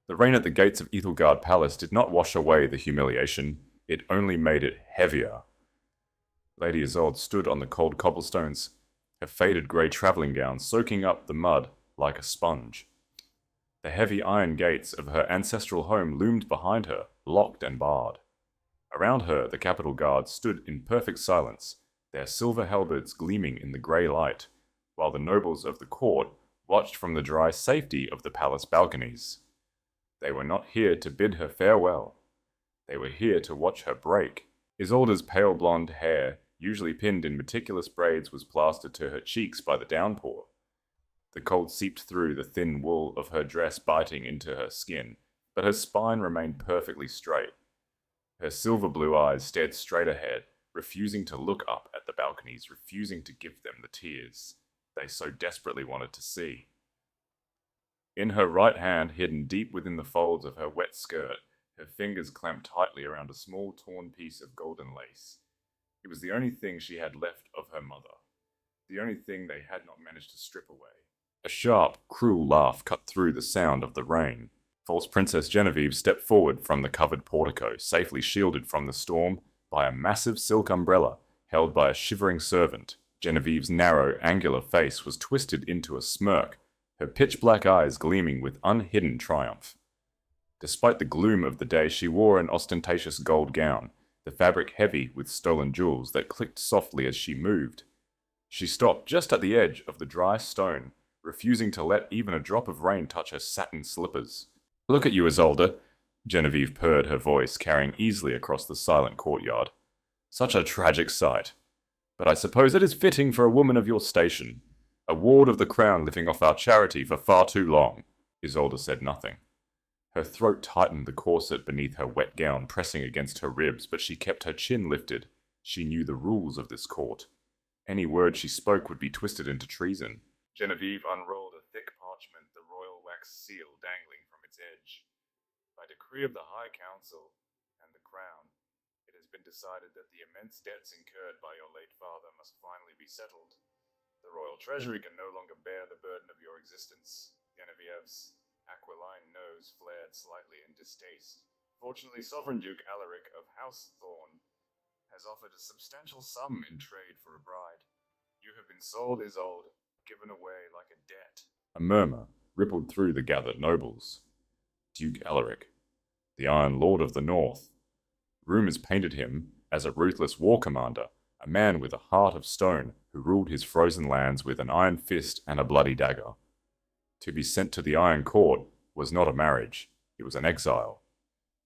The rain at the gates of Ethelgard Palace did not wash away the humiliation, it only made it heavier. Lady Isolde stood on the cold cobblestones, her faded grey travelling gown soaking up the mud like a sponge. The heavy iron gates of her ancestral home loomed behind her, locked and barred. Around her, the Capitol Guard stood in perfect silence, their silver halberds gleaming in the grey light, while the nobles of the court watched from the dry safety of the palace balconies. They were not here to bid her farewell. They were here to watch her break. Isolde's pale blonde hair, usually pinned in meticulous braids, was plastered to her cheeks by the downpour. The cold seeped through the thin wool of her dress, biting into her skin, but her spine remained perfectly straight. Her silver blue eyes stared straight ahead, refusing to look up at the balconies, refusing to give them the tears they so desperately wanted to see. In her right hand, hidden deep within the folds of her wet skirt, her fingers clamped tightly around a small torn piece of golden lace. It was the only thing she had left of her mother, the only thing they had not managed to strip away. A sharp, cruel laugh cut through the sound of the rain. False Princess Genevieve stepped forward from the covered portico, safely shielded from the storm by a massive silk umbrella held by a shivering servant. Genevieve's narrow, angular face was twisted into a smirk, her pitch-black eyes gleaming with unhidden triumph. Despite the gloom of the day, she wore an ostentatious gold gown, the fabric heavy with stolen jewels that clicked softly as she moved. She stopped just at the edge of the dry stone, refusing to let even a drop of rain touch her satin slippers. "Look at you, Isolde," Genevieve purred, her voice carrying easily across the silent courtyard. "Such a tragic sight. But I suppose it is fitting for a woman of your station. A ward of the crown living off our charity for far too long." Isolde said nothing. Her throat tightened, the corset beneath her wet gown pressing against her ribs, but she kept her chin lifted. She knew the rules of this court. Any word she spoke would be twisted into treason. Genevieve unrolled a thick parchment, the royal wax seal dangling from its edge. "By decree of the High Council and the Crown, it has been decided that the immense debts incurred by your late father must finally be settled. The royal treasury can no longer bear the burden of your existence." Genevieve's aquiline nose flared slightly in distaste. "Fortunately, Sovereign Duke Alaric of House Thorn has offered a substantial sum in trade for a bride. You have been sold, Isolde, given away like a debt." A murmur rippled through the gathered nobles. Duke Alaric, the Iron Lord of the North. Rumors painted him as a ruthless war commander, a man with a heart of stone who ruled his frozen lands with an iron fist and a bloody dagger. To be sent to the Iron Court was not a marriage, it was an exile.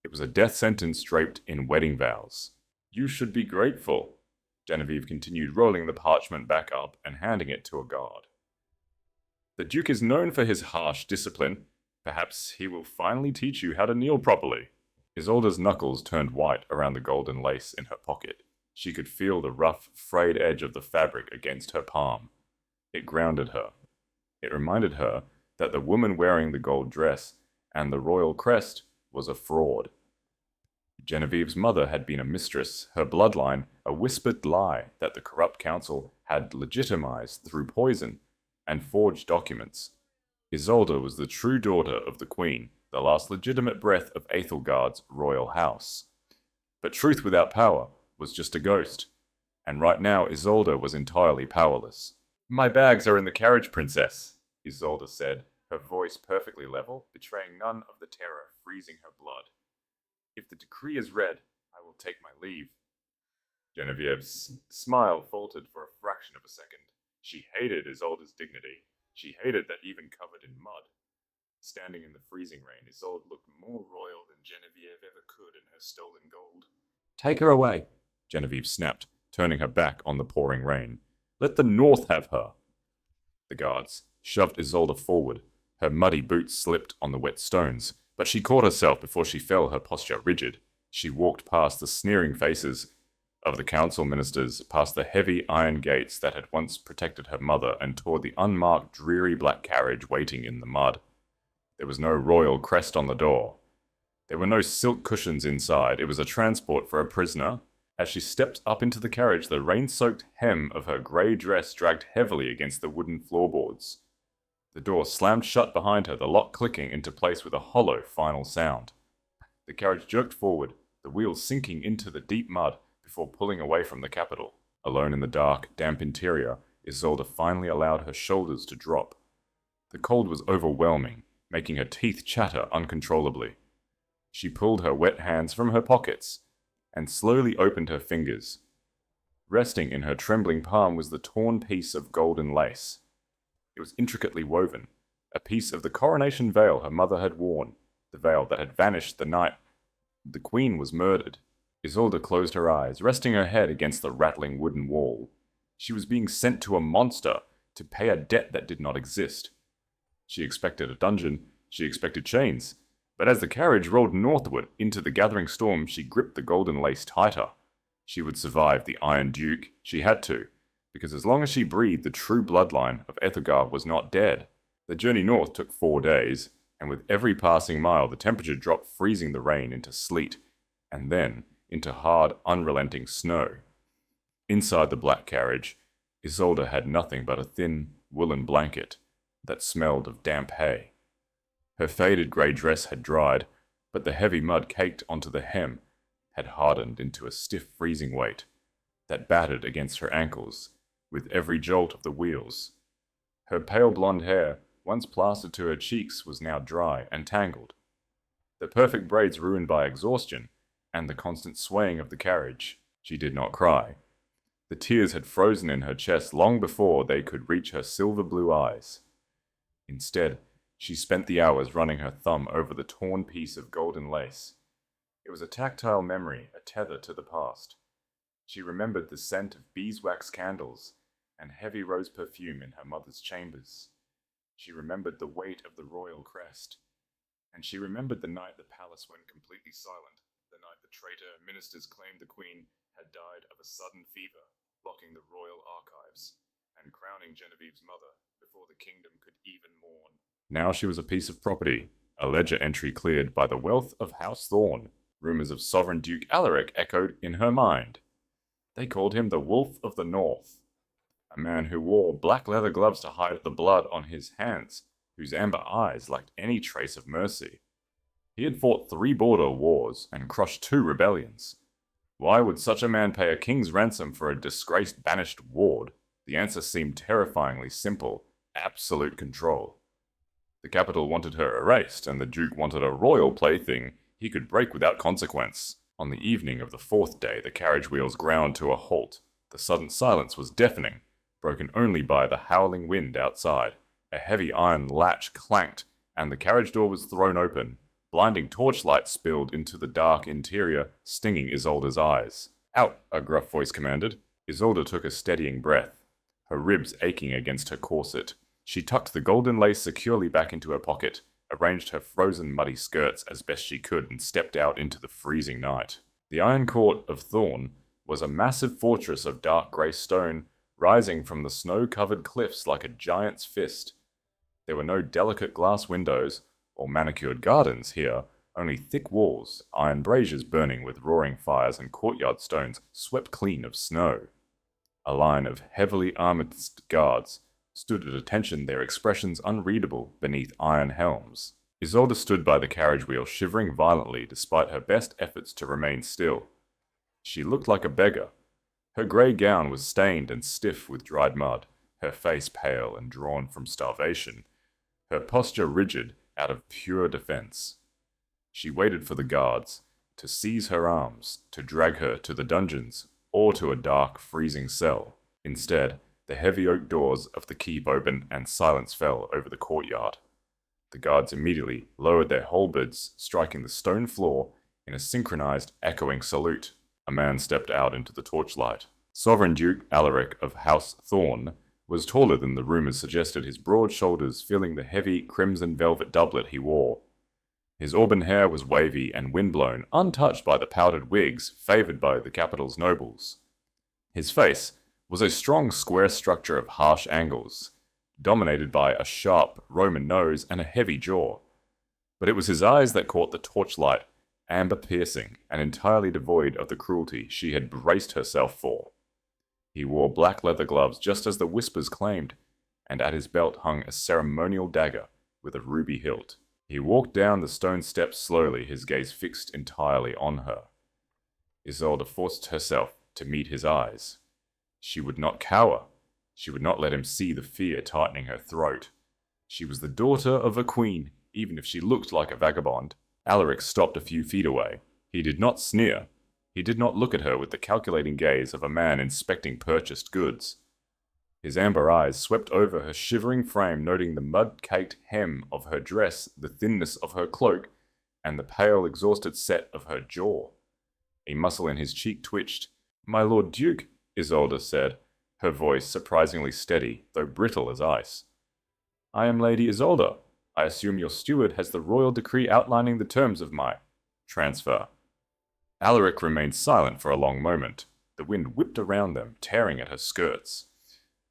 It was a death sentence draped in wedding vows. "You should be grateful," Genevieve continued, rolling the parchment back up and handing it to a guard. "The Duke is known for his harsh discipline. Perhaps he will finally teach you how to kneel properly." Isolde's knuckles turned white around the golden lace in her pocket. She could feel the rough, frayed edge of the fabric against her palm. It grounded her. It reminded her that the woman wearing the gold dress and the royal crest was a fraud. Genevieve's mother had been a mistress, her bloodline a whispered lie that the corrupt council had legitimized through poison and forged documents. Isolde was the true daughter of the queen, the last legitimate breath of Ethelgard's royal house. But truth without power was just a ghost, and right now Isolde was entirely powerless. "My bags are in the carriage, princess," Isolde said, her voice perfectly level, betraying none of the terror freezing her blood. "If the decree is read, I will take my leave." Genevieve's smile faltered for a fraction of a second. She hated Isolde's dignity. She hated that even covered in mud. Standing in the freezing rain, Isolde looked more royal than Genevieve ever could in her stolen gold. "Take her away," Genevieve snapped, turning her back on the pouring rain. "Let the North have her." The guards shoved Isolde forward. Her muddy boots slipped on the wet stones, but she caught herself before she fell, her posture rigid. She walked past the sneering faces of the council ministers, past the heavy iron gates that had once protected her mother, and toward the unmarked, dreary black carriage waiting in the mud. There was no royal crest on the door. There were no silk cushions inside. It was a transport for a prisoner. As she stepped up into the carriage, the rain-soaked hem of her grey dress dragged heavily against the wooden floorboards. The door slammed shut behind her, the lock clicking into place with a hollow final sound. The carriage jerked forward, the wheels sinking into the deep mud before pulling away from the capital. Alone in the dark, damp interior, Isolde finally allowed her shoulders to drop. The cold was overwhelming, making her teeth chatter uncontrollably. She pulled her wet hands from her pockets and slowly opened her fingers. Resting in her trembling palm was the torn piece of golden lace. It was intricately woven, a piece of the coronation veil her mother had worn, the veil that had vanished the night the queen was murdered. Isolde closed her eyes, resting her head against the rattling wooden wall. She was being sent to a monster to pay a debt that did not exist. She expected a dungeon, she expected chains, but as the carriage rolled northward into the gathering storm, she gripped the golden lace tighter. She would survive the Iron Duke, she had to, because as long as she breathed, the true bloodline of Ethelgar was not dead. The journey north took 4 days, and with every passing mile the temperature dropped, freezing the rain into sleet, and then into hard, unrelenting snow. Inside the black carriage, Isolde had nothing but a thin, woolen blanket that smelled of damp hay. Her faded grey dress had dried, but the heavy mud caked onto the hem had hardened into a stiff freezing weight that battered against her ankles with every jolt of the wheels. Her pale blonde hair, once plastered to her cheeks, was now dry and tangled. The perfect braids ruined by exhaustion and the constant swaying of the carriage. She did not cry. The tears had frozen in her chest long before they could reach her silver blue eyes. Instead, she spent the hours running her thumb over the torn piece of golden lace. It was a tactile memory, a tether to the past. She remembered the scent of beeswax candles and heavy rose perfume in her mother's chambers. She remembered the weight of the royal crest. And she remembered the night the palace went completely silent, the night the traitor ministers claimed the queen had died of a sudden fever, blocking the royal archives, and crowning Genevieve's mother before the kingdom could even mourn. Now she was a piece of property, a ledger entry cleared by the wealth of House Thorn. Rumors of sovereign Duke Alaric echoed in her mind. They called him the Wolf of the North, a man who wore black leather gloves to hide the blood on his hands, whose amber eyes lacked any trace of mercy. He had fought 3 border wars and crushed 2 rebellions. Why would such a man pay a king's ransom for a disgraced banished ward? The answer seemed terrifyingly simple: absolute control. The capital wanted her erased, and the Duke wanted a royal plaything he could break without consequence. On the evening of the 4th day, the carriage wheels ground to a halt. The sudden silence was deafening, broken only by the howling wind outside. A heavy iron latch clanked, and the carriage door was thrown open. Blinding torchlight spilled into the dark interior, stinging Isolde's eyes. "Out!" a gruff voice commanded. Isolde took a steadying breath, her ribs aching against her corset. She tucked the golden lace securely back into her pocket, arranged her frozen muddy skirts as best she could, and stepped out into the freezing night. The Iron Court of Thorn was a massive fortress of dark grey stone, rising from the snow-covered cliffs like a giant's fist. There were no delicate glass windows or manicured gardens here, only thick walls, iron braziers burning with roaring fires, and courtyard stones swept clean of snow. A line of heavily armored guards stood at attention, their expressions unreadable beneath iron helms. Isolde stood by the carriage wheel, shivering violently despite her best efforts to remain still. She looked like a beggar. Her grey gown was stained and stiff with dried mud, her face pale and drawn from starvation, her posture rigid out of pure defense. She waited for the guards to seize her arms, to drag her to the dungeons, or to a dark, freezing cell. Instead, the heavy oak doors of the keep opened and silence fell over the courtyard. The guards immediately lowered their halberds, striking the stone floor in a synchronized, echoing salute. A man stepped out into the torchlight. Sovereign Duke Alaric of House Thorn was taller than the rumors suggested, his broad shoulders filling the heavy crimson velvet doublet he wore. His auburn hair was wavy and windblown, untouched by the powdered wigs favored by the capital's nobles. His face was a strong square structure of harsh angles, dominated by a sharp Roman nose and a heavy jaw. But it was his eyes that caught the torchlight, amber-piercing and entirely devoid of the cruelty she had braced herself for. He wore black leather gloves just as the whispers claimed, and at his belt hung a ceremonial dagger with a ruby hilt. He walked down the stone steps slowly, his gaze fixed entirely on her. Isolde forced herself to meet his eyes. She would not cower. She would not let him see the fear tightening her throat. She was the daughter of a queen, even if she looked like a vagabond. Alaric stopped a few feet away. He did not sneer. He did not look at her with the calculating gaze of a man inspecting purchased goods. His amber eyes swept over her shivering frame, noting the mud-caked hem of her dress, the thinness of her cloak, and the pale, exhausted set of her jaw. A muscle in his cheek twitched. "My Lord Duke," Isolde said, her voice surprisingly steady, though brittle as ice. "I am Lady Isolde. I assume your steward has the royal decree outlining the terms of my transfer." Alaric remained silent for a long moment. The wind whipped around them, tearing at her skirts.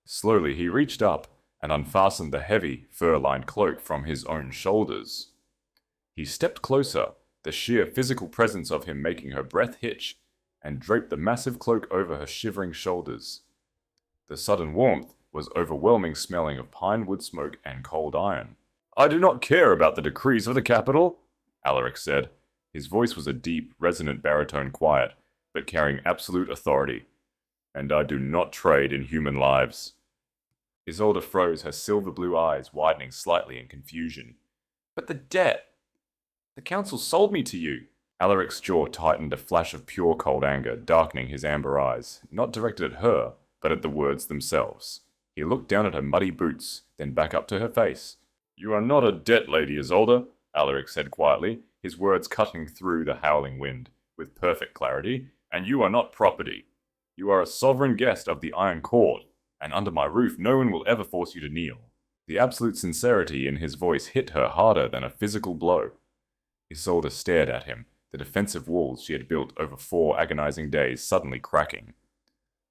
Slowly he reached up and unfastened the heavy, fur-lined cloak from his own shoulders. He stepped closer, the sheer physical presence of him making her breath hitch, and draped the massive cloak over her shivering shoulders. The sudden warmth was overwhelming, smelling of pine wood smoke and cold iron. "I do not care about the decrees of the capital," Alaric said. His voice was a deep, resonant baritone quiet, but carrying absolute authority. "And I do not trade in human lives." Isolde froze, her silver blue eyes widening slightly in confusion. "But the debt! The council sold me to you!" Alaric's jaw tightened, a flash of pure cold anger darkening his amber eyes, not directed at her, but at the words themselves. He looked down at her muddy boots, then back up to her face. "You are not a debt, Lady Isolde," Alaric said quietly, his words cutting through the howling wind, with perfect clarity, "and you are not property. You are a sovereign guest of the Iron Court, and under my roof no one will ever force you to kneel." The absolute sincerity in his voice hit her harder than a physical blow. Isolde stared at him, the defensive walls she had built over 4 agonizing days suddenly cracking.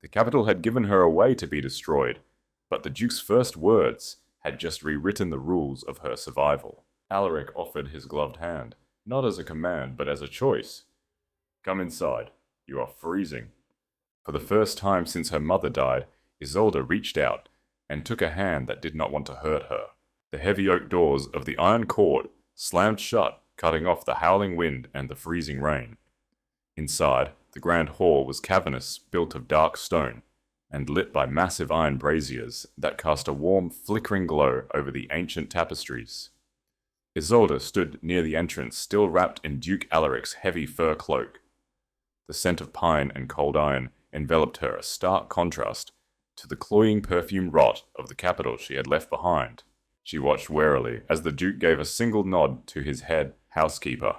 The capital had given her away to be destroyed, but the Duke's first words had just rewritten the rules of her survival. Alaric offered his gloved hand, not as a command, but as a choice. "Come inside. You are freezing." For the first time since her mother died, Isolde reached out and took a hand that did not want to hurt her. The heavy oak doors of the Iron Court slammed shut, cutting off the howling wind and the freezing rain. Inside, the grand hall was cavernous, built of dark stone, and lit by massive iron braziers that cast a warm, flickering glow over the ancient tapestries. Isolde stood near the entrance, still wrapped in Duke Alaric's heavy fur cloak. The scent of pine and cold iron enveloped her, a stark contrast to the cloying perfume rot of the capital she had left behind. She watched warily as the Duke gave a single nod to his head housekeeper.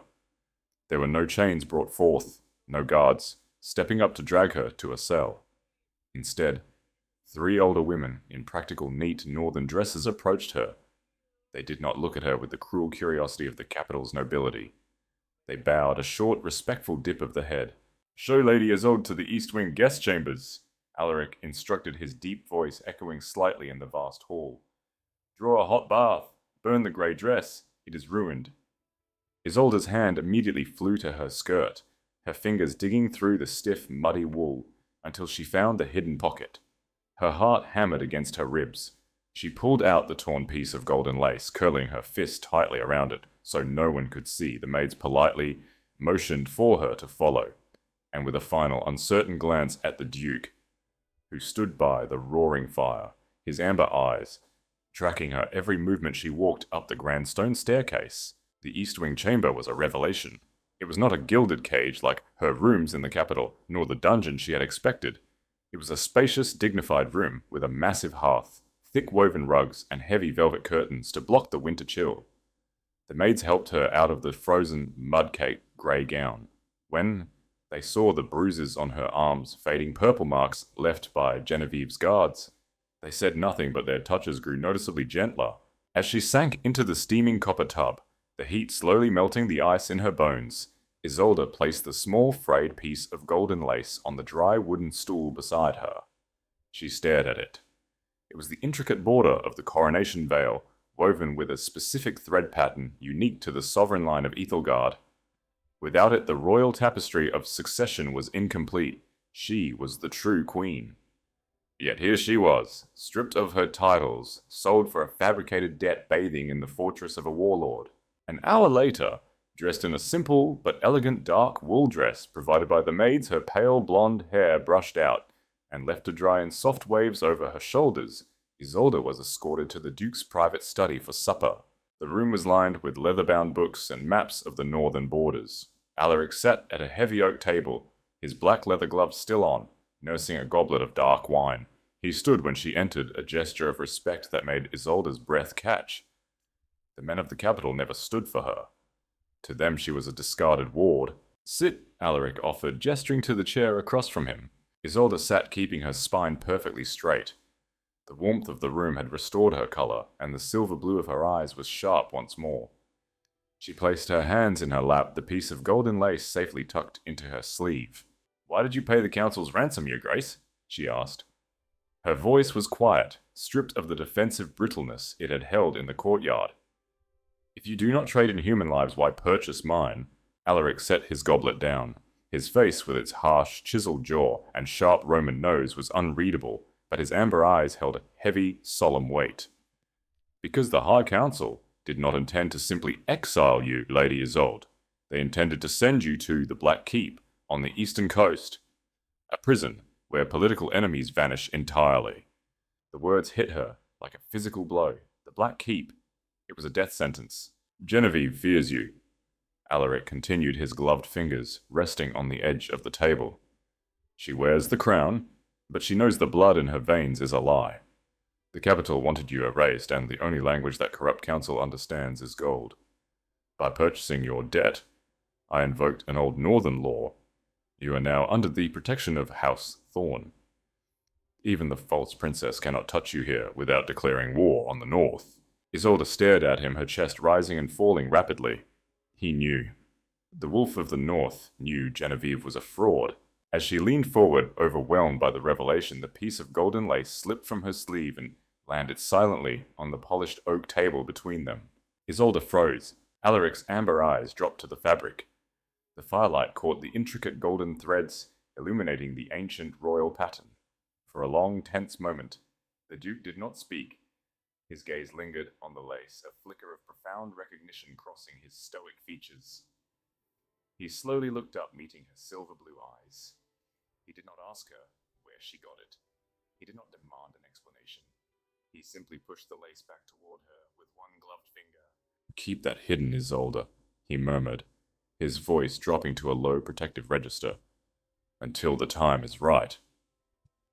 There were no chains brought forth, no guards stepping up to drag her to a cell. Instead, 3 older women in practical, neat northern dresses approached her. They did not look at her with the cruel curiosity of the capital's nobility. They bowed, a short, respectful dip of the head. "Show Lady Isolde to the East Wing guest chambers," Alaric instructed, his deep voice echoing slightly in the vast hall. "Draw a hot bath. Burn the grey dress. It is ruined." Isolde's hand immediately flew to her skirt, her fingers digging through the stiff, muddy wool, until she found the hidden pocket. Her heart hammered against her ribs. She pulled out the torn piece of golden lace, curling her fist tightly around it, so no one could see. The maids politely motioned for her to follow, and with a final, uncertain glance at the Duke, who stood by the roaring fire, his amber eyes tracking her every movement, she walked up the grand stone staircase. The East Wing chamber was a revelation. It was not a gilded cage like her rooms in the capital, nor the dungeon she had expected. It was a spacious, dignified room with a massive hearth, thick woven rugs, and heavy velvet curtains to block the winter chill. The maids helped her out of the frozen, mud-caked grey gown. When they saw the bruises on her arms, fading purple marks left by Genevieve's guards, they said nothing, but their touches grew noticeably gentler. As she sank into the steaming copper tub, the heat slowly melting the ice in her bones, Isolde placed the small frayed piece of golden lace on the dry wooden stool beside her. She stared at it. It was the intricate border of the coronation veil, woven with a specific thread pattern unique to the sovereign line of Ethelgard. Without it, the royal tapestry of succession was incomplete. She was the true queen. Yet here she was, stripped of her titles, sold for a fabricated debt, bathing in the fortress of a warlord. An hour later, dressed in a simple but elegant dark wool dress provided by the maids, her pale blonde hair brushed out and left to dry in soft waves over her shoulders, Isolde was escorted to the Duke's private study for supper. The room was lined with leather-bound books and maps of the northern borders. Alaric sat at a heavy oak table, his black leather gloves still on, nursing a goblet of dark wine. He stood when she entered, a gesture of respect that made Isolde's breath catch. The men of the capital never stood for her. To them she was a discarded ward. "Sit," Alaric offered, gesturing to the chair across from him. Isolde sat, keeping her spine perfectly straight. The warmth of the room had restored her colour, and the silver blue of her eyes was sharp once more. She placed her hands in her lap, the piece of golden lace safely tucked into her sleeve. "Why did you pay the council's ransom, your grace?" she asked. Her voice was quiet, stripped of the defensive brittleness it had held in the courtyard. "If you do not trade in human lives, why purchase mine?" Alaric set his goblet down. His face, with its harsh, chiseled jaw and sharp Roman nose, was unreadable, but his amber eyes held a heavy, solemn weight. "Because the High Council did not intend to simply exile you, Lady Isolde. They intended to send you to the Black Keep on the eastern coast, a prison where political enemies vanish entirely." The words hit her like a physical blow. The Black Keep. It was a death sentence. "Genevieve fears you." Alaric continued, his gloved fingers resting on the edge of the table. "She wears the crown, but she knows the blood in her veins is a lie. The capital wanted you erased, and the only language that corrupt council understands is gold. By purchasing your debt, I invoked an old northern law. You are now under the protection of House Thorn. Even the false princess cannot touch you here without declaring war on the north." Isolde stared at him, her chest rising and falling rapidly. He knew. The wolf of the north knew Genevieve was a fraud. As she leaned forward, overwhelmed by the revelation, the piece of golden lace slipped from her sleeve and landed silently on the polished oak table between them. Isolde froze. Alaric's amber eyes dropped to the fabric. The firelight caught the intricate golden threads, illuminating the ancient royal pattern. For a long, tense moment, the Duke did not speak. His gaze lingered on the lace, a flicker of profound recognition crossing his stoic features. He slowly looked up, meeting her silver blue eyes. He did not ask her where she got it. He did not demand an explanation. He simply pushed the lace back toward her with one gloved finger. "Keep that hidden, Isolde," he murmured, his voice dropping to a low protective register. "Until the time is right."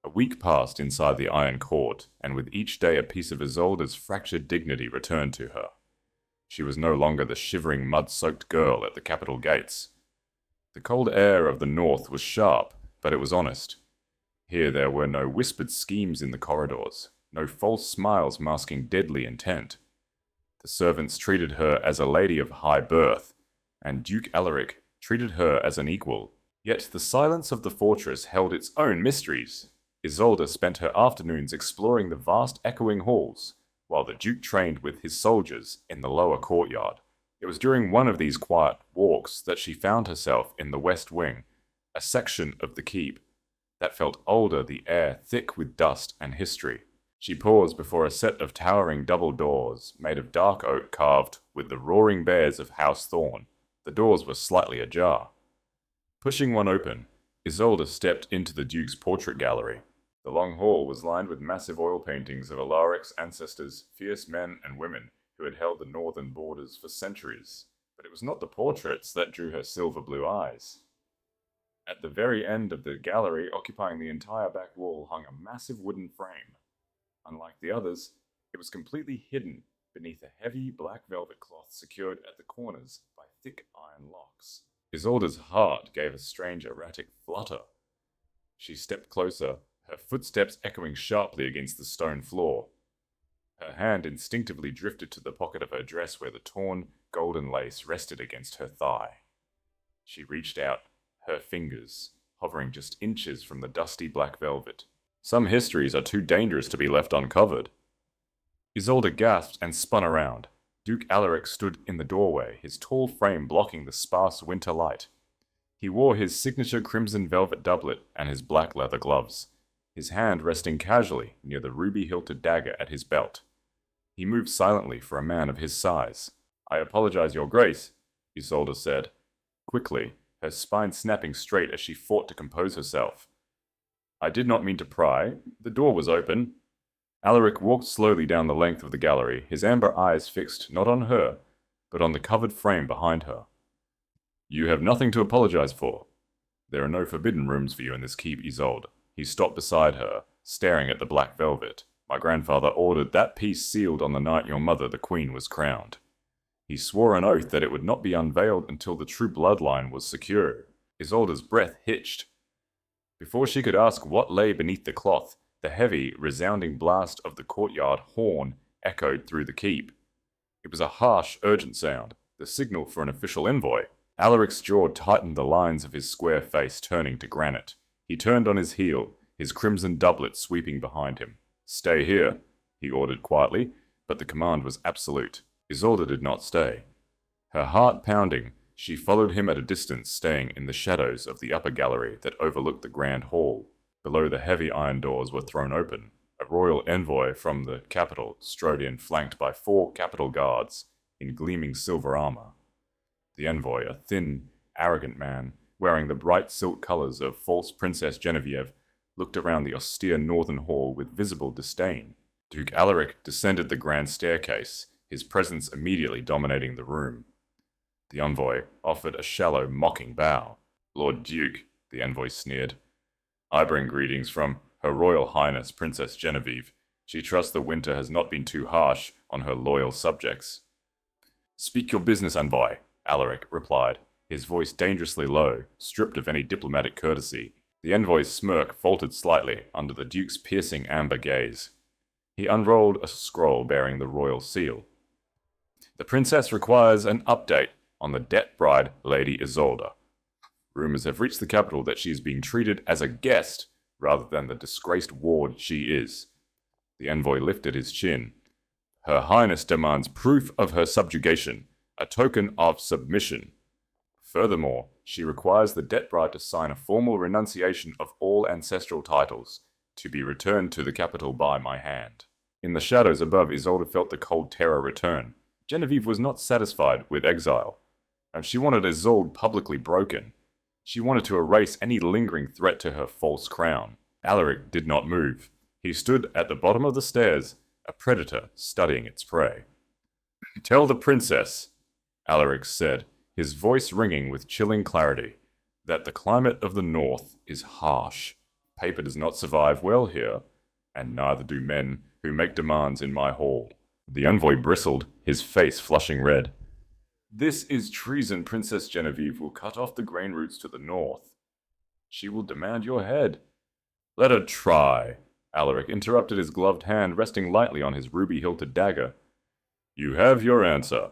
A week passed inside the Iron Court, and with each day a piece of Isolde's fractured dignity returned to her. She was no longer the shivering, mud-soaked girl at the capital gates. The cold air of the north was sharp, but it was honest. Here there were no whispered schemes in the corridors, no false smiles masking deadly intent. The servants treated her as a lady of high birth, and Duke Alaric treated her as an equal. Yet the silence of the fortress held its own mysteries. Isolde spent her afternoons exploring the vast echoing halls, while the Duke trained with his soldiers in the lower courtyard. It was during one of these quiet walks that she found herself in the West Wing, a section of the keep that felt older, the air thick with dust and history. She paused before a set of towering double doors, made of dark oak carved with the roaring bears of House Thorn. The doors were slightly ajar. Pushing one open, Isolde stepped into the Duke's portrait gallery. The long hall was lined with massive oil paintings of Alaric's ancestors, fierce men and women who had held the northern borders for centuries. But it was not the portraits that drew her silver blue eyes. At the very end of the gallery, occupying the entire back wall, hung a massive wooden frame. Unlike the others, it was completely hidden beneath a heavy black velvet cloth secured at the corners by thick iron locks. Isolde's heart gave a strange erratic flutter. She stepped closer, her footsteps echoing sharply against the stone floor. Her hand instinctively drifted to the pocket of her dress where the torn, golden lace rested against her thigh. She reached out, her fingers hovering just inches from the dusty black velvet. Some histories are too dangerous to be left uncovered. Isolde gasped and spun around. Duke Alaric stood in the doorway, his tall frame blocking the sparse winter light. He wore his signature crimson velvet doublet and his black leather gloves. his hand resting casually near the ruby-hilted dagger at his belt. He moved silently for a man of his size. "I apologize, Your Grace," Isolde said, quickly, her spine snapping straight as she fought to compose herself. "I did not mean to pry. The door was open." Alaric walked slowly down the length of the gallery, his amber eyes fixed not on her, but on the covered frame behind her. "You have nothing to apologize for. There are no forbidden rooms for you in this keep, Isolde." He stopped beside her, staring at the black velvet. "My grandfather ordered that piece sealed on the night your mother, the Queen, was crowned. He swore an oath that it would not be unveiled until the true bloodline was secure." Isolde's breath hitched. Before she could ask what lay beneath the cloth, the heavy, resounding blast of the courtyard horn echoed through the keep. It was a harsh, urgent sound, the signal for an official envoy. Alaric's jaw tightened, the lines of his square face turning to granite. He turned on his heel, his crimson doublet sweeping behind him. "Stay here," he ordered quietly, but the command was absolute. Isolde did not stay. Her heart pounding, she followed him at a distance, staying in the shadows of the upper gallery that overlooked the grand hall. Below, the heavy iron doors were thrown open. A royal envoy from the capital strode in, flanked by 4 capital guards in gleaming silver armor. The envoy, a thin, arrogant man, wearing the bright silk colors of false Princess Genevieve, looked around the austere northern hall with visible disdain. Duke Alaric descended the grand staircase, his presence immediately dominating the room. The envoy offered a shallow, mocking bow. "Lord Duke," the envoy sneered, "I bring greetings from Her Royal Highness Princess Genevieve. She trusts the winter has not been too harsh on her loyal subjects." "Speak your business, envoy," Alaric replied, his voice dangerously low, stripped of any diplomatic courtesy. The envoy's smirk faltered slightly under the Duke's piercing amber gaze. He unrolled a scroll bearing the royal seal. "The princess requires an update on the debt bride, Lady Isolde. Rumors have reached the capital that she is being treated as a guest rather than the disgraced ward she is." The envoy lifted his chin. "Her Highness demands proof of her subjugation, a token of submission. Furthermore, she requires the debt bride to sign a formal renunciation of all ancestral titles, to be returned to the capital by my hand." In the shadows above, Isolde felt the cold terror return. Genevieve was not satisfied with exile, and she wanted Isolde publicly broken. She wanted to erase any lingering threat to her false crown. Alaric did not move. He stood at the bottom of the stairs, a predator studying its prey. "Tell the princess," Alaric said, his voice ringing with chilling clarity, "that the climate of the north is harsh. Paper does not survive well here, and neither do men who make demands in my hall." The envoy bristled, his face flushing red. "This is treason. Princess Genevieve will cut off the grain routes to the north. She will demand your head." "Let her try," Alaric interrupted, his gloved hand resting lightly on his ruby-hilted dagger. "You have your answer.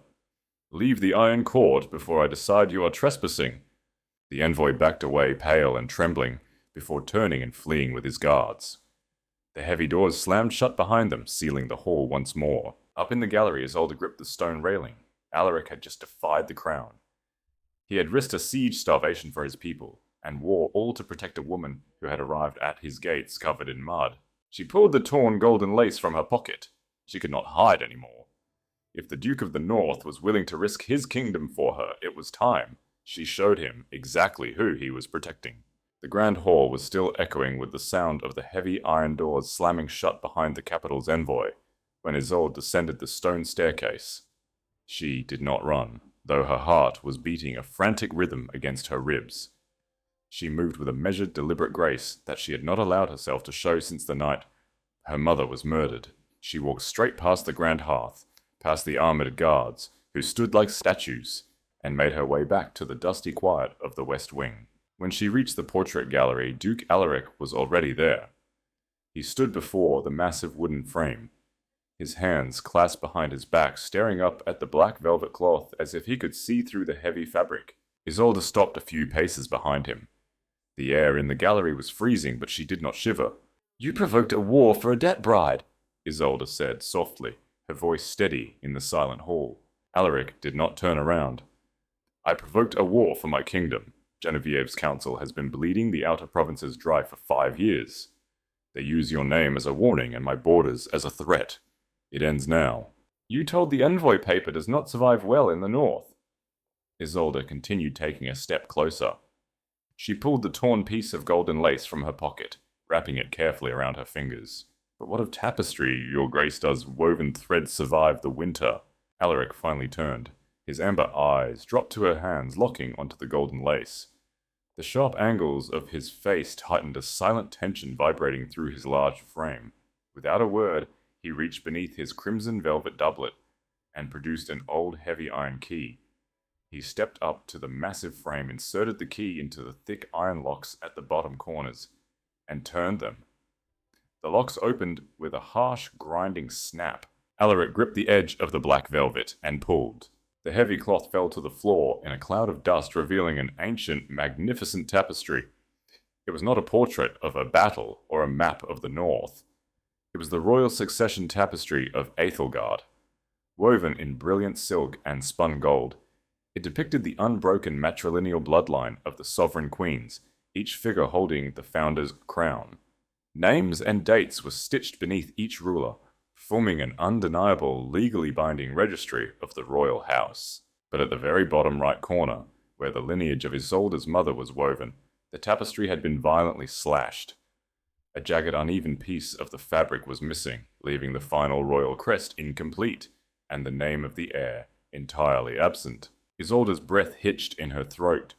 Leave the Iron Court before I decide you are trespassing." The envoy backed away, pale and trembling, before turning and fleeing with his guards. The heavy doors slammed shut behind them, sealing the hall once more. Up in the gallery, Isolde gripped the stone railing. Alaric had just defied the crown. He had risked a siege starvation for his people, and war all to protect a woman who had arrived at his gates covered in mud. She pulled the torn golden lace from her pocket. She could not hide anymore. If the Duke of the North was willing to risk his kingdom for her, it was time. She showed him exactly who he was protecting. The grand hall was still echoing with the sound of the heavy iron doors slamming shut behind the capital's envoy, when Isolde descended the stone staircase. She did not run, though her heart was beating a frantic rhythm against her ribs. She moved with a measured, deliberate grace that she had not allowed herself to show since the night her mother was murdered. She walked straight past the grand hearth, past the armored guards, who stood like statues, and made her way back to the dusty quiet of the West Wing. When she reached the portrait gallery, Duke Alaric was already there. He stood before the massive wooden frame, his hands clasped behind his back, staring up at the black velvet cloth as if he could see through the heavy fabric. Isolde stopped a few paces behind him. The air in the gallery was freezing, but she did not shiver. "You provoked a war for a debt bride," Isolde said softly, her voice steady in the silent hall. Alaric did not turn around. "I provoked a war for my kingdom. Genevieve's council has been bleeding the outer provinces dry for 5 years. They use your name as a warning and my borders as a threat. It ends now. You told the Envoy paper does not survive well in the north. Isolde continued taking a step closer. She pulled the torn piece of golden lace from her pocket, wrapping it carefully around her fingers. But what of tapestry, your grace? Does woven thread survive the winter? Alaric finally turned. His amber eyes dropped to her hands, locking onto the golden lace. The sharp angles of his face tightened, a silent tension vibrating through his large frame. Without a word, he reached beneath his crimson velvet doublet and produced an old heavy iron key. He stepped up to the massive frame, inserted the key into the thick iron locks at the bottom corners, and turned them. The locks opened with a harsh, grinding snap. Alaric gripped the edge of the black velvet and pulled. The heavy cloth fell to the floor in a cloud of dust, revealing an ancient, magnificent tapestry. It was not a portrait of a battle or a map of the north. It was the royal succession tapestry of Aethelgard. Woven in brilliant silk and spun gold, it depicted the unbroken matrilineal bloodline of the sovereign queens, each figure holding the founder's crown. Names and dates were stitched beneath each ruler, forming an undeniable, legally binding registry of the royal house. But at the very bottom right corner, where the lineage of Isolde's mother was woven, the tapestry had been violently slashed. A jagged, uneven piece of the fabric was missing, leaving the final royal crest incomplete, and the name of the heir entirely absent. Isolde's breath hitched in her throat.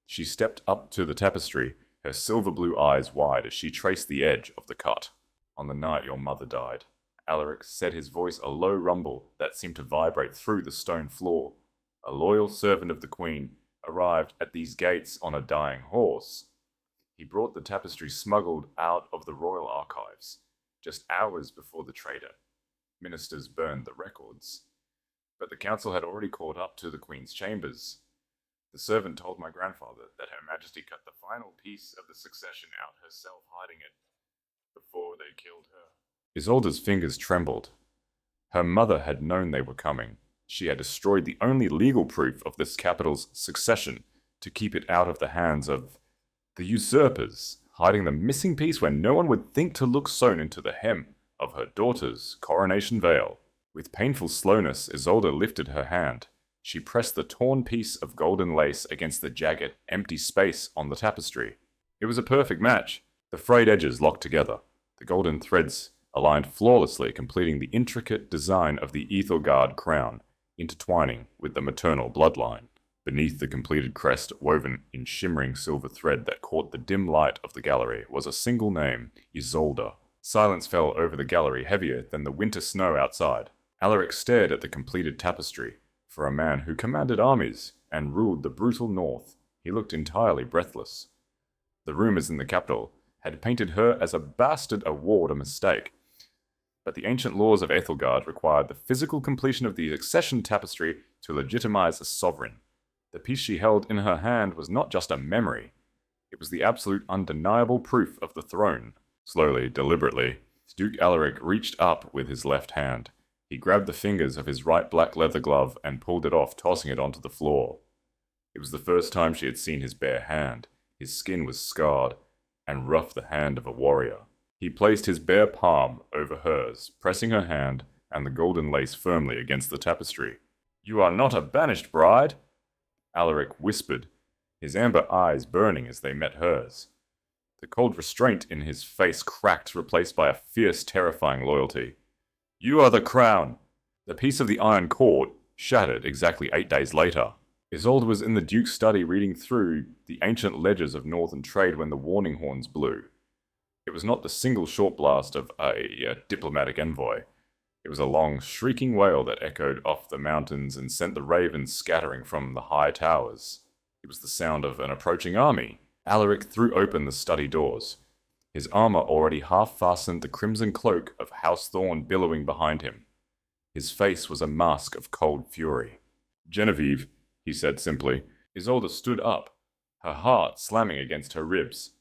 She stepped up to the tapestry, her silver-blue eyes wide as she traced the edge of the cut. On the night your mother died, Alaric said, his voice a low rumble that seemed to vibrate through the stone floor. A loyal servant of the Queen arrived at these gates on a dying horse. He brought the tapestry smuggled out of the royal archives, just hours before the traitor. Ministers burned the records. But the council had already caught up to the Queen's chambers. The servant told my grandfather that Her Majesty cut the final piece of the succession out herself, hiding it before they killed her. Isolde's fingers trembled. Her mother had known they were coming. She had destroyed the only legal proof of this capital's succession to keep it out of the hands of the usurpers, hiding the missing piece where no one would think to look sewn into the hem of her daughter's coronation veil. With painful slowness, Isolde lifted her hand. She pressed the torn piece of golden lace against the jagged, empty space on the tapestry. It was a perfect match. The frayed edges locked together, the golden threads aligned flawlessly, completing the intricate design of the Aethelgard crown, intertwining with the maternal bloodline. Beneath the completed crest, woven in shimmering silver thread that caught the dim light of the gallery, was a single name, Isolde. Silence fell over the gallery, heavier than the winter snow outside. Alaric stared at the completed tapestry. For a man who commanded armies and ruled the brutal north, he looked entirely breathless. The rumors in the capital had painted her as a bastard award a mistake. But the ancient laws of Aethelgard required the physical completion of the accession tapestry to legitimize a sovereign. The piece she held in her hand was not just a memory. It was the absolute undeniable proof of the throne. Slowly, deliberately, Duke Alaric reached up with his left hand. He grabbed the fingers of his right black leather glove and pulled it off, tossing it onto the floor. It was the first time she had seen his bare hand. His skin was scarred and rough, the hand of a warrior. He placed his bare palm over hers, pressing her hand and the golden lace firmly against the tapestry. "You are not a banished bride," Alaric whispered, his amber eyes burning as they met hers. The cold restraint in his face cracked, replaced by a fierce, terrifying loyalty. "You are the crown." The piece of the iron cord shattered exactly 8 days later. Isolde was in the Duke's study reading through the ancient ledgers of northern trade when the warning horns blew. It was not the single short blast of a diplomatic envoy. It was a long, shrieking wail that echoed off the mountains and sent the ravens scattering from the high towers. It was the sound of an approaching army. Alaric threw open the study doors. His armor already half-fastened, the crimson cloak of House Thorn billowing behind him. His face was a mask of cold fury. "Genevieve," he said simply. Isolde stood up, her heart slamming against her ribs.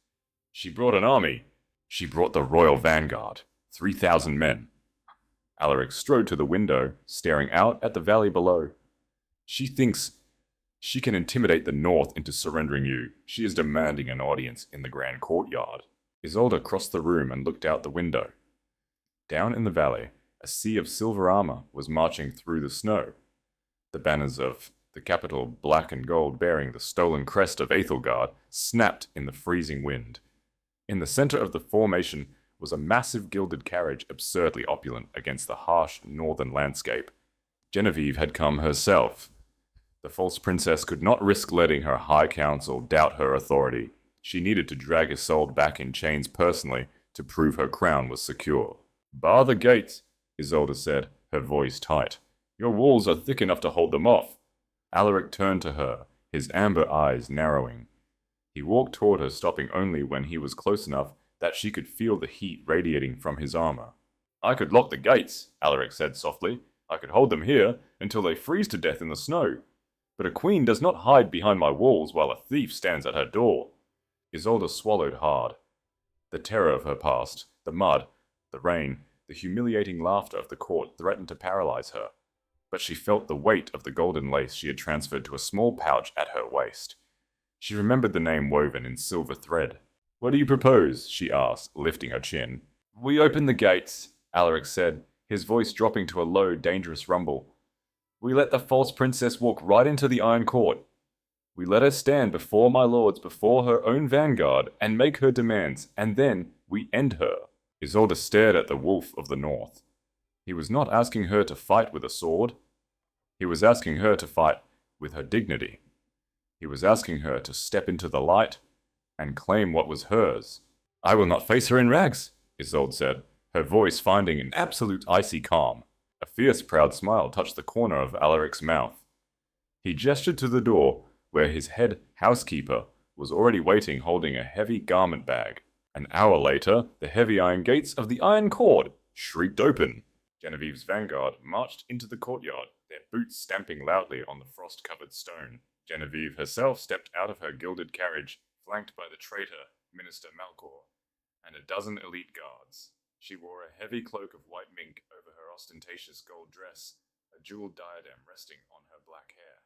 "She brought an army." "She brought the royal vanguard, 3,000 men." Alaric strode to the window, staring out at the valley below. "She thinks she can intimidate the north into surrendering you. She is demanding an audience in the grand courtyard." Isolde crossed the room and looked out the window. Down in the valley, a sea of silver armor was marching through the snow. The banners of the capital, black and gold, bearing the stolen crest of Ethelgard, snapped in the freezing wind. In the center of the formation was a massive gilded carriage absurdly opulent against the harsh northern landscape. Genevieve had come herself. The false princess could not risk letting her high council doubt her authority. She needed to drag Isolde back in chains personally to prove her crown was secure. "Bar the gates," Isolde said, her voice tight. "Your walls are thick enough to hold them off." Alaric turned to her, his amber eyes narrowing. He walked toward her, stopping only when he was close enough that she could feel the heat radiating from his armor. "I could lock the gates," Alaric said softly. "I could hold them here until they freeze to death in the snow. But a queen does not hide behind my walls while a thief stands at her door." Isolde swallowed hard. The terror of her past, the mud, the rain, the humiliating laughter of the court threatened to paralyze her. But she felt the weight of the golden lace she had transferred to a small pouch at her waist. She remembered the name woven in silver thread. "What do you propose?" she asked, lifting her chin. "We open the gates," Alaric said, his voice dropping to a low, dangerous rumble. "We let the false princess walk right into the Iron Court. We let her stand before my lords, before her own vanguard, and make her demands, and then we end her." Isolde stared at the wolf of the north. He was not asking her to fight with a sword. He was asking her to fight with her dignity. He was asking her to step into the light and claim what was hers. "I will not face her in rags," Isolde said, her voice finding an absolute icy calm. A fierce, proud smile touched the corner of Alaric's mouth. He gestured to the door, where his head housekeeper was already waiting, holding a heavy garment bag. An hour later, the heavy iron gates of the Iron Court shrieked open. Genevieve's vanguard marched into the courtyard, their boots stamping loudly on the frost-covered stone. Genevieve herself stepped out of her gilded carriage, flanked by the traitor, Minister Malcor, and a dozen elite guards. She wore a heavy cloak of white mink over her ostentatious gold dress, a jeweled diadem resting on her black hair.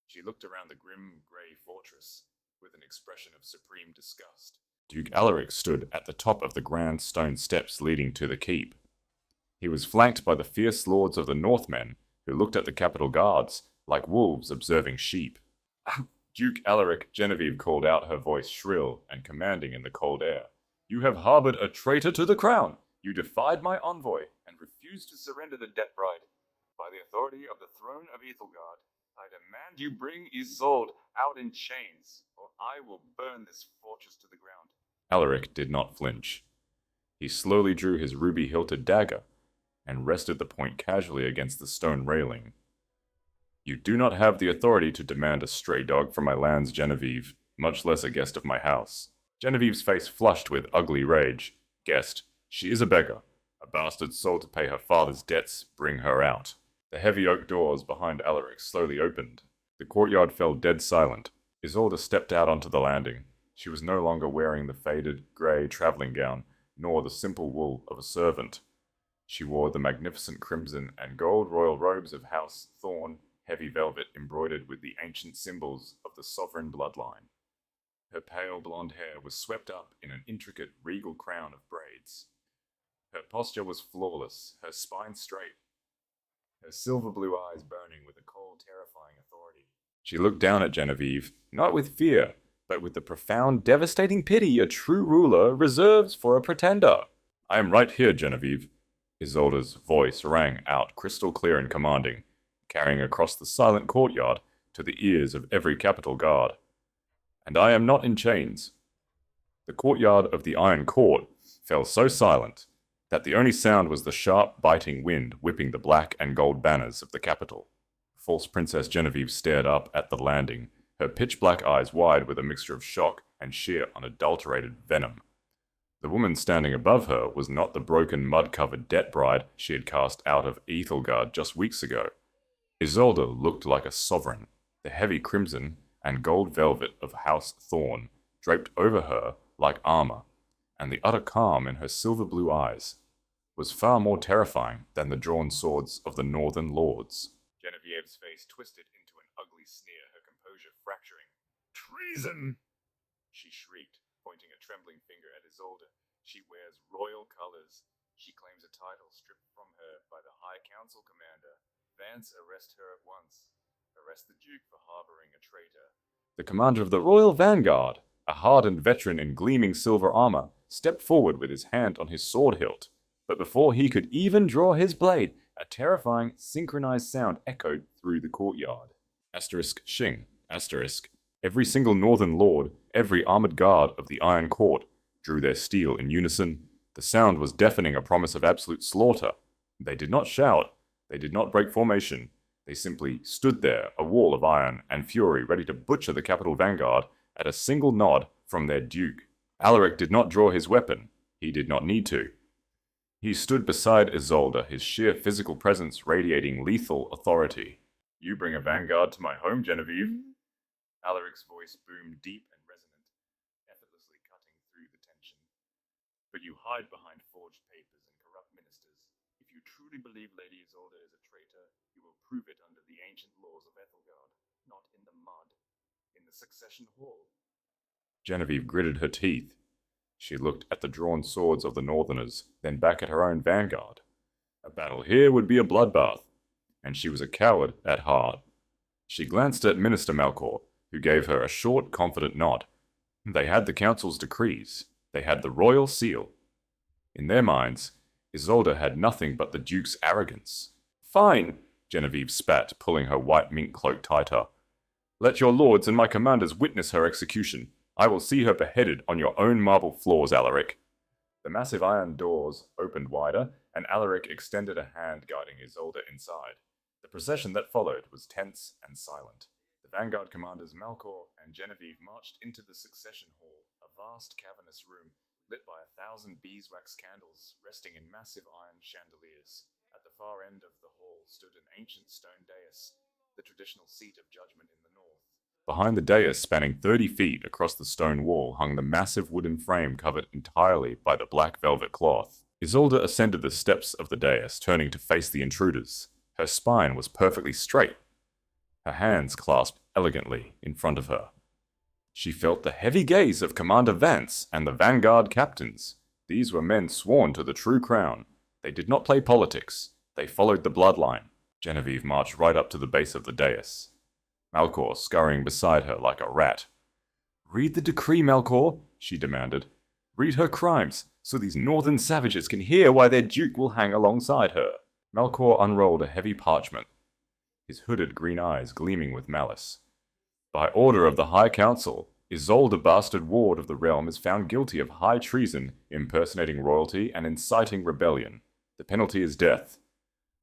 She looked around the grim grey fortress with an expression of supreme disgust. Duke Alaric stood at the top of the grand stone steps leading to the keep. He was flanked by the fierce lords of the Northmen, who looked at the capital guards like wolves observing sheep. "Duke Alaric," Genevieve called out, her voice shrill and commanding in the cold air. "You have harbored a traitor to the crown. You defied my envoy and refused to surrender the debt bride. By the authority of the throne of Ethelgard, I demand you bring Isolde out in chains, or I will burn this fortress to the ground." Alaric did not flinch. He slowly drew his ruby-hilted dagger and rested the point casually against the stone railing. "You do not have the authority to demand a stray dog from my lands, Genevieve, much less a guest of my house." Genevieve's face flushed with ugly rage. "Guest, she is a beggar. A bastard sold to pay her father's debts. Bring her out." The heavy oak doors behind Alaric slowly opened. The courtyard fell dead silent. Isolde stepped out onto the landing. She was no longer wearing the faded grey travelling gown, nor the simple wool of a servant. She wore the magnificent crimson and gold royal robes of House Thorn, heavy velvet embroidered with the ancient symbols of the sovereign bloodline. Her pale blonde hair was swept up in an intricate regal crown of braids. Her posture was flawless, her spine straight, her silver blue eyes burning with a cold, terrifying authority. She looked down at Genevieve, not with fear, but with the profound, devastating pity a true ruler reserves for a pretender. "I am right here, Genevieve." Isolde's voice rang out crystal clear and commanding, carrying across the silent courtyard to the ears of every capital guard. "And I am not in chains." The courtyard of the Iron Court fell so silent that the only sound was the sharp, biting wind whipping the black and gold banners of the capital. False Princess Genevieve stared up at the landing, her pitch-black eyes wide with a mixture of shock and sheer unadulterated venom. The woman standing above her was not the broken, mud-covered debt bride she had cast out of Ethelgard just weeks ago. Isolde looked like a sovereign, the heavy crimson and gold velvet of House Thorn draped over her like armor, and the utter calm in her silver blue eyes was far more terrifying than the drawn swords of the northern lords. Genevieve's face twisted into an ugly sneer, her composure fracturing. "Treason!" she shrieked, pointing a trembling finger at Isolde. She wears royal colors. She claims a title stripped from her by the High Council commander. Vance, arrest her at once. Arrest the Duke for harboring a traitor. The commander of the Royal Vanguard, a hardened veteran in gleaming silver armor, stepped forward with his hand on his sword hilt. But before he could even draw his blade, a terrifying, synchronized sound echoed through the courtyard. Shing. Every single northern lord, every armored guard of the Iron Court, drew their steel in unison. The sound was deafening, a promise of absolute slaughter. They did not shout. They did not break formation. They simply stood there, a wall of iron and fury, ready to butcher the capital vanguard at a single nod from their duke. Alaric did not draw his weapon. He did not need to. He stood beside Isolde, his sheer physical presence radiating lethal authority. "You bring a vanguard to my home, Genevieve?" Alaric's voice boomed deep and resonant, effortlessly cutting through the tension. "But you hide behind forged papers and corrupt ministers. If you truly believe Lady Isolde is a traitor, you will prove it under the ancient laws of Ethelgard, not in the mud, in the succession hall." Genevieve gritted her teeth. She looked at the drawn swords of the Northerners, then back at her own vanguard. A battle here would be a bloodbath, and she was a coward at heart. She glanced at Minister Melkor, who gave her a short, confident nod. They had the council's decrees. They had the royal seal. In their minds, Isolde had nothing but the Duke's arrogance. "Fine," Genevieve spat, pulling her white mink cloak tighter. "Let your lords and my commanders witness her execution. I will see her beheaded on your own marble floors, Alaric." The massive iron doors opened wider, and Alaric extended a hand guiding Isolde inside. The procession that followed was tense and silent. The Vanguard commanders Melkor and Genevieve marched into the succession hall, a vast cavernous room lit by 1,000 beeswax candles resting in massive iron chandeliers. At the far end of the hall stood an ancient stone dais, the traditional seat of judgment in the north. Behind the dais, spanning 30 feet across the stone wall, hung the massive wooden frame covered entirely by the black velvet cloth. Isolde ascended the steps of the dais, turning to face the intruders. Her spine was perfectly straight, her hands clasped elegantly in front of her. She felt the heavy gaze of Commander Vance and the Vanguard captains. These were men sworn to the true crown. They did not play politics. They followed the bloodline. Genevieve marched right up to the base of the dais, Melkor scurrying beside her like a rat. "Read the decree, Melkor," she demanded. "Read her crimes, so these northern savages can hear why their duke will hang alongside her." Melkor unrolled a heavy parchment, his hooded green eyes gleaming with malice. "By order of the High Council, Isolde, bastard ward of the realm, is found guilty of high treason, impersonating royalty, and inciting rebellion. The penalty is death.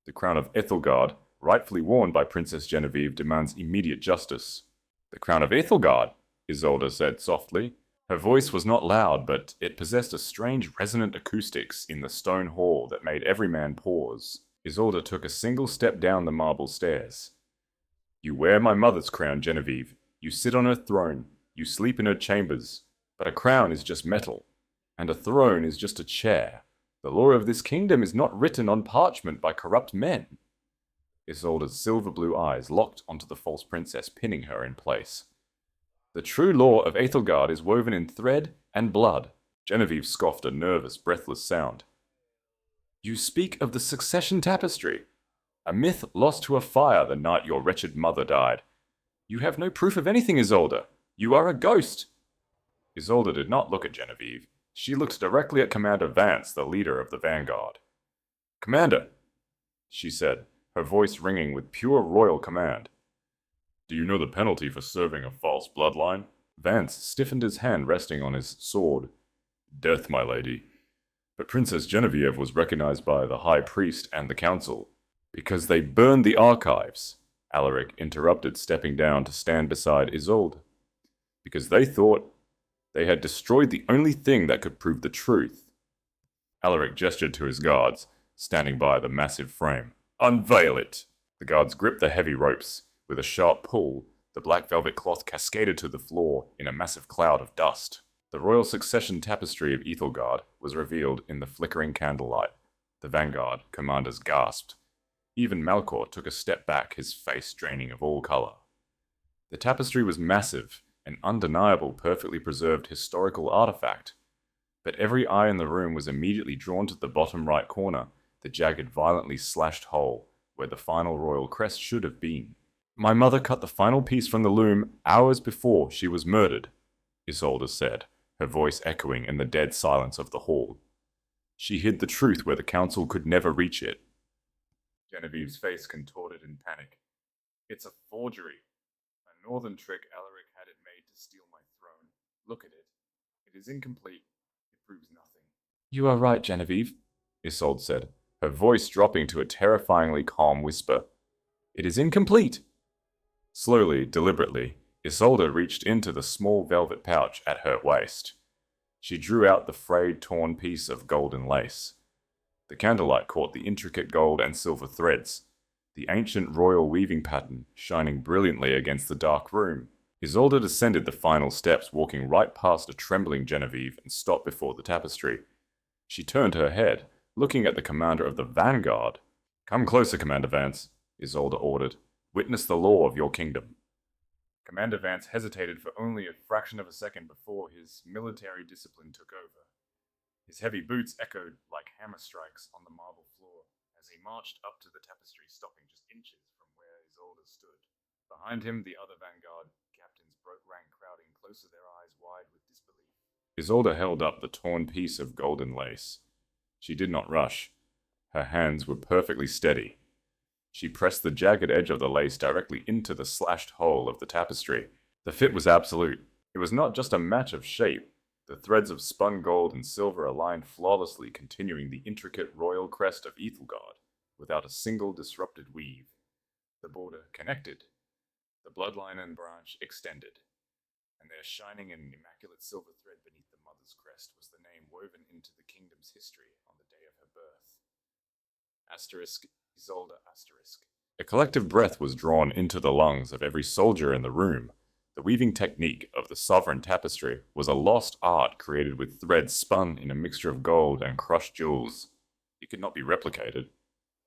The crown of Ethelgard, rightfully worn by Princess Genevieve, demands immediate justice." "The crown of Ethelgard," Isolde said softly. Her voice was not loud, but it possessed a strange resonant acoustics in the stone hall that made every man pause. Isolde took a single step down the marble stairs. "You wear my mother's crown, Genevieve. You sit on her throne. You sleep in her chambers. But a crown is just metal, and a throne is just a chair. The law of this kingdom is not written on parchment by corrupt men." Isolde's silver blue eyes locked onto the false princess, pinning her in place. "The true law of Ethelgard is woven in thread and blood." Genevieve scoffed a nervous, breathless sound. "You speak of the succession tapestry, a myth lost to a fire the night your wretched mother died. You have no proof of anything, Isolde. You are a ghost." Isolde did not look at Genevieve. She looked directly at Commander Vance, the leader of the Vanguard. "Commander," she said, her voice ringing with pure royal command. "Do you know the penalty for serving a false bloodline?" Vance stiffened his hand, resting on his sword. "Death, my lady. But Princess Genevieve was recognized by the High Priest and the Council. Because they burned the archives," Alaric interrupted, stepping down to stand beside Isolde. "Because they thought they had destroyed the only thing that could prove the truth." Alaric gestured to his guards, standing by the massive frame. "Unveil it!" The guards gripped the heavy ropes. With a sharp pull, the black velvet cloth cascaded to the floor in a massive cloud of dust. The royal succession tapestry of Ethelgard was revealed in the flickering candlelight. The Vanguard commanders gasped. Even Melkor took a step back, his face draining of all color. The tapestry was massive, an undeniable, perfectly preserved historical artifact. But every eye in the room was immediately drawn to the bottom right corner, the jagged, violently slashed hole where the final royal crest should have been. "My mother cut the final piece from the loom hours before she was murdered," Isolde said, her voice echoing in the dead silence of the hall. "She hid the truth where the council could never reach it." Genevieve's face contorted in panic. "It's a forgery. A northern trick. Alaric had it made to steal my throne. Look at it. It is incomplete. It proves nothing." "You are right, Genevieve," Isolde said, her voice dropping to a terrifyingly calm whisper. "It is incomplete." Slowly, deliberately, Isolde reached into the small velvet pouch at her waist. She drew out the frayed, torn piece of golden lace. The candlelight caught the intricate gold and silver threads, the ancient royal weaving pattern shining brilliantly against the dark room. Isolde descended the final steps, walking right past a trembling Genevieve, and stopped before the tapestry. She turned her head, looking at the commander of the Vanguard. "Come closer, Commander Vance," Isolde ordered. "Witness the law of your kingdom." Commander Vance hesitated for only a fraction of a second before his military discipline took over. His heavy boots echoed like hammer strikes on the marble floor as he marched up to the tapestry, stopping just inches from where Isolde stood. Behind him, the other Vanguard captains broke rank, crowding closer, their eyes wide with disbelief. Isolde held up the torn piece of golden lace. She did not rush. Her hands were perfectly steady. She pressed the jagged edge of the lace directly into the slashed hole of the tapestry. The fit was absolute. It was not just a match of shape. The threads of spun gold and silver aligned flawlessly, continuing the intricate royal crest of Ethelgard, without a single disrupted weave. The border connected. The bloodline and branch extended. And there, shining in immaculate silver thread beneath the mother's crest, was the name woven into the kingdom's history on the day of her birth. Asterisk Isolde asterisk. A collective breath was drawn into the lungs of every soldier in the room. The weaving technique of the sovereign tapestry was a lost art created with threads spun in a mixture of gold and crushed jewels. It could not be replicated.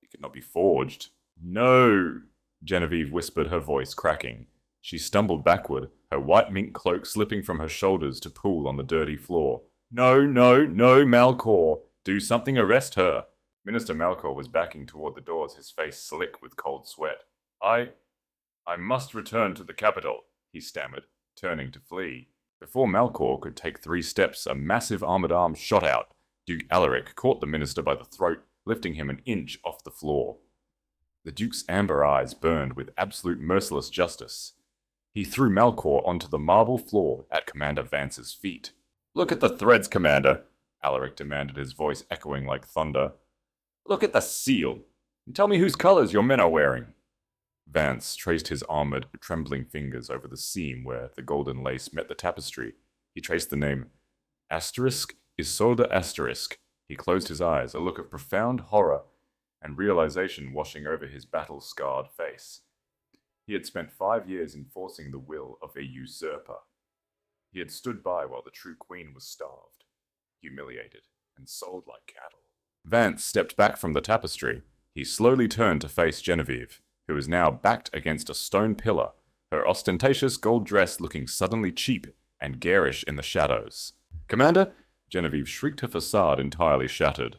It could not be forged. "No!" Genevieve whispered, her voice cracking. She stumbled backward, her white mink cloak slipping from her shoulders to pool on the dirty floor. "No, no, no, Malcor! Do something, arrest her!" Minister Malcor was backing toward the doors, his face slick with cold sweat. I must return to the capital," he stammered, turning to flee. Before Malcor could take 3 steps, a massive armored arm shot out. Duke Alaric caught the minister by the throat, lifting him an inch off the floor. The Duke's amber eyes burned with absolute merciless justice. He threw Malcor onto the marble floor at Commander Vance's feet. "Look at the threads, Commander," Alaric demanded, his voice echoing like thunder. "Look at the seal, and tell me whose colors your men are wearing." Vance traced his armored, trembling fingers over the seam where the golden lace met the tapestry. He traced the name asterisk Isolde asterisk. He closed his eyes, a look of profound horror and realization washing over his battle-scarred face. He had spent 5 years enforcing the will of a usurper. He had stood by while the true queen was starved, humiliated, and sold like cattle. Vance stepped back from the tapestry. He slowly turned to face Genevieve, who was now backed against a stone pillar, her ostentatious gold dress looking suddenly cheap and garish in the shadows. "Commander!" Genevieve shrieked, her facade entirely shattered.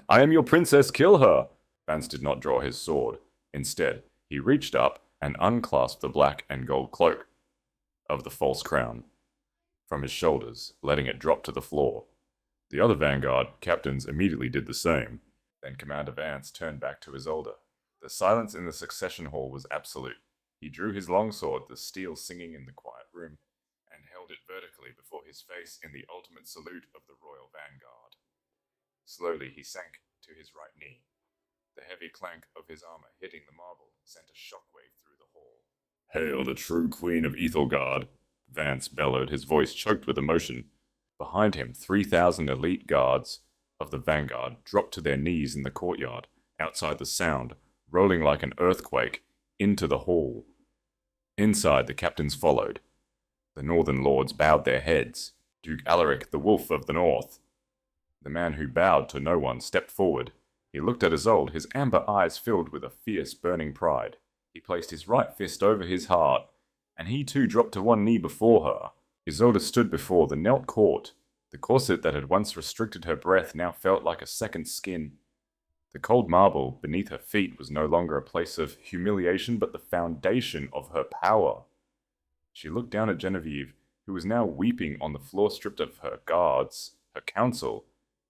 "I am your princess, kill her!" Vance did not draw his sword. Instead, he reached up and unclasped the black and gold cloak of the false crown from his shoulders, letting it drop to the floor. The other Vanguard captains immediately did the same. Then Commander Vance turned back to Isolde. The silence in the succession hall was absolute. He drew his longsword, the steel singing in the quiet room, and held it vertically before his face in the ultimate salute of the royal Vanguard. Slowly he sank to his right knee. The heavy clank of his armor hitting the marble sent a shockwave through the hall. "Hail the true queen of Ethelgard!" Vance bellowed, his voice choked with emotion. Behind him, 3,000 elite guards of the Vanguard dropped to their knees in the courtyard, outside the sound, rolling like an earthquake, into the hall. Inside, the captains followed. The northern lords bowed their heads. Duke Alaric, the wolf of the north. The man who bowed to no one stepped forward. He looked at Isolde, his amber eyes filled with a fierce, burning pride. He placed his right fist over his heart. and he too dropped to one knee before her. Isolde stood before the knelt court. The corset that had once restricted her breath now felt like a second skin. The cold marble beneath her feet was no longer a place of humiliation, but the foundation of her power. She looked down at Genevieve, who was now weeping on the floor, stripped of her guards, her counsel,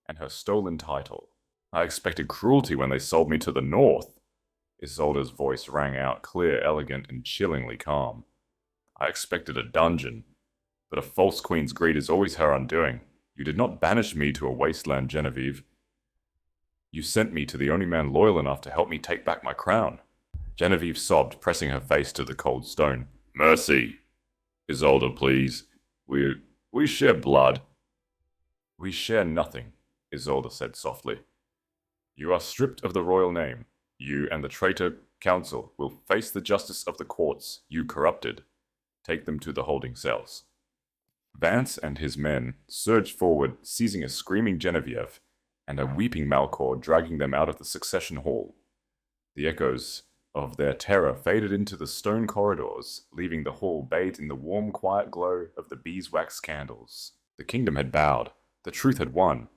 and her stolen title. I expected cruelty when they sold me to the north. Isolde's voice rang out, clear, elegant, and chillingly calm. I expected a dungeon, but a false queen's greed is always her undoing. You did not banish me to a wasteland, Genevieve. You sent me to the only man loyal enough to help me take back my crown. Genevieve sobbed, pressing her face to the cold stone. Mercy! Isolde, please. We share blood. We share nothing, Isolde said softly. You are stripped of the royal name. You and the traitor council will face the justice of the courts you corrupted. Take them to the holding cells. Vance and his men surged forward, seizing a screaming Genevieve and a weeping Malcor, dragging them out of the succession hall. The echoes of their terror faded into the stone corridors, leaving the hall bathed in the warm, quiet glow of the beeswax candles. The kingdom had bowed, the truth had won,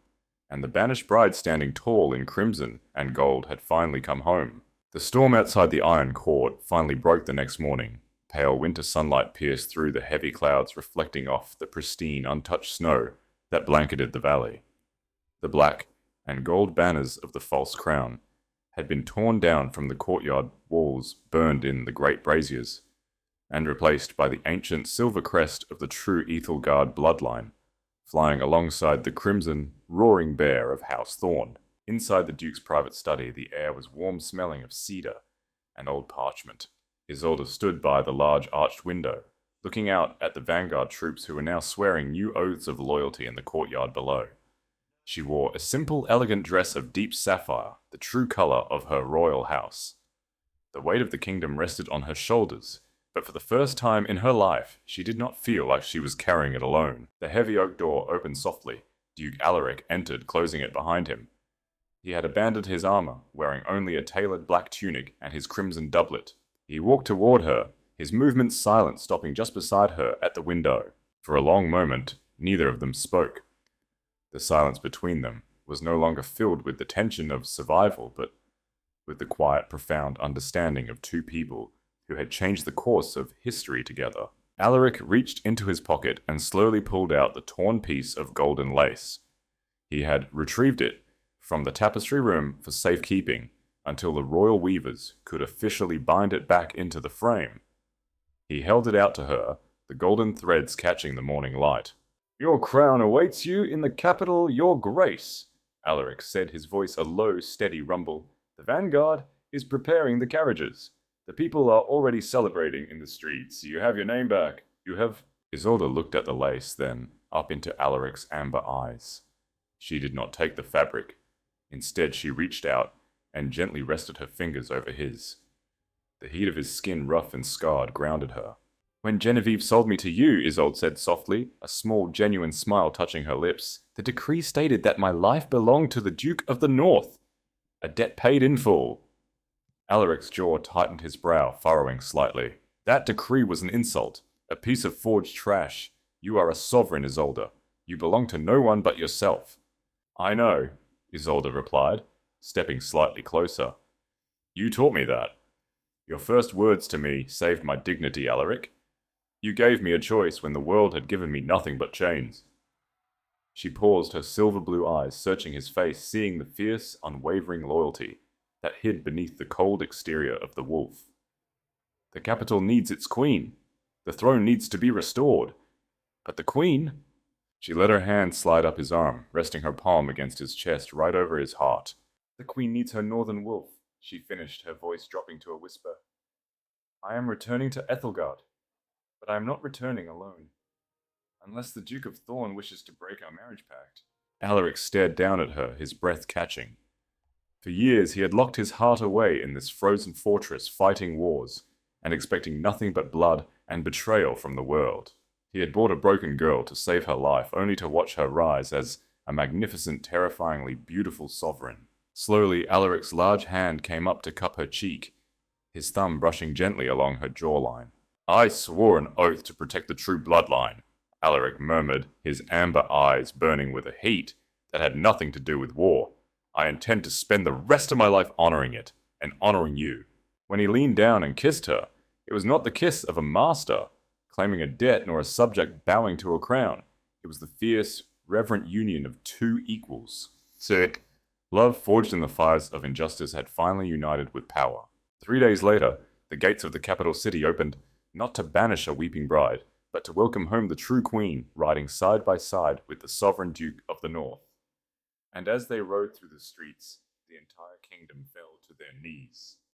and the banished bride standing tall in crimson and gold had finally come home. The storm outside the Iron Court finally broke the next morning. Pale winter sunlight pierced through the heavy clouds, reflecting off the pristine, untouched snow that blanketed the valley. The black and gold banners of the false crown had been torn down from the courtyard walls, burned in the great braziers, and replaced by the ancient silver crest of the true Ethelgard bloodline, flying alongside the crimson, roaring bear of House Thorn. Inside the Duke's private study, the air was warm, smelling of cedar and old parchment. Isolde stood by the large arched window, looking out at the Vanguard troops who were now swearing new oaths of loyalty in the courtyard below. She wore a simple, elegant dress of deep sapphire, the true color of her royal house. The weight of the kingdom rested on her shoulders, but for the first time in her life, she did not feel like she was carrying it alone. The heavy oak door opened softly. Duke Alaric entered, closing it behind him. He had abandoned his armor, wearing only a tailored black tunic and his crimson doublet. He walked toward her, his movements silent, stopping just beside her at the window. For a long moment, neither of them spoke. The silence between them was no longer filled with the tension of survival, but with the quiet, profound understanding of two people who had changed the course of history together. Alaric reached into his pocket and slowly pulled out the torn piece of golden lace. He had retrieved it from the Tapestry room for safekeeping until the royal weavers could officially bind it back into the frame. He held it out to her, the golden threads catching the morning light. Your crown awaits you in the capital, your grace, Alaric said, his voice a low, steady rumble. The Vanguard is preparing the carriages. The people are already celebrating in the streets. You have your name back. You have... Isolde looked at the lace, then up into Alaric's amber eyes. She did not take the fabric. Instead, she reached out and gently rested her fingers over his. The heat of his skin, rough and scarred, grounded her. When Genevieve sold me to you, Isolde said softly, a small, genuine smile touching her lips, the decree stated that my life belonged to the Duke of the North. A debt paid in full. Alaric's jaw tightened, his brow furrowing slightly. That decree was an insult, a piece of forged trash. You are a sovereign, Isolde. You belong to no one but yourself. I know, Isolde replied, stepping slightly closer. You taught me that. Your first words to me saved my dignity, Alaric. You gave me a choice when the world had given me nothing but chains. She paused, her silver blue eyes searching his face, seeing the fierce, unwavering loyalty that hid beneath the cold exterior of the wolf. The capital needs its queen. The throne needs to be restored. But the queen... She let her hand slide up his arm, resting her palm against his chest right over his heart. The queen needs her northern wolf, she finished, her voice dropping to a whisper. I am returning to Ethelgard, but I am not returning alone. Unless the Duke of Thorn wishes to break our marriage pact. Alaric stared down at her, his breath catching. For years he had locked his heart away in this frozen fortress, fighting wars, and expecting nothing but blood and betrayal from the world. He had brought a broken girl to save her life, only to watch her rise as a magnificent, terrifyingly beautiful sovereign. Slowly, Alaric's large hand came up to cup her cheek, his thumb brushing gently along her jawline. I swore an oath to protect the true bloodline, Alaric murmured, his amber eyes burning with a heat that had nothing to do with war. I intend to spend the rest of my life honoring it, and honoring you. When he leaned down and kissed her, it was not the kiss of a master, claiming a debt, nor a subject bowing to a crown. It was the fierce, reverent union of two equals. Sick. Love forged in the fires of injustice had finally united with power. 3 days later, the gates of the capital city opened, not to banish a weeping bride, but to welcome home the true queen, riding side by side with the sovereign Duke of the North. And as they rode through the streets, the entire kingdom fell to their knees.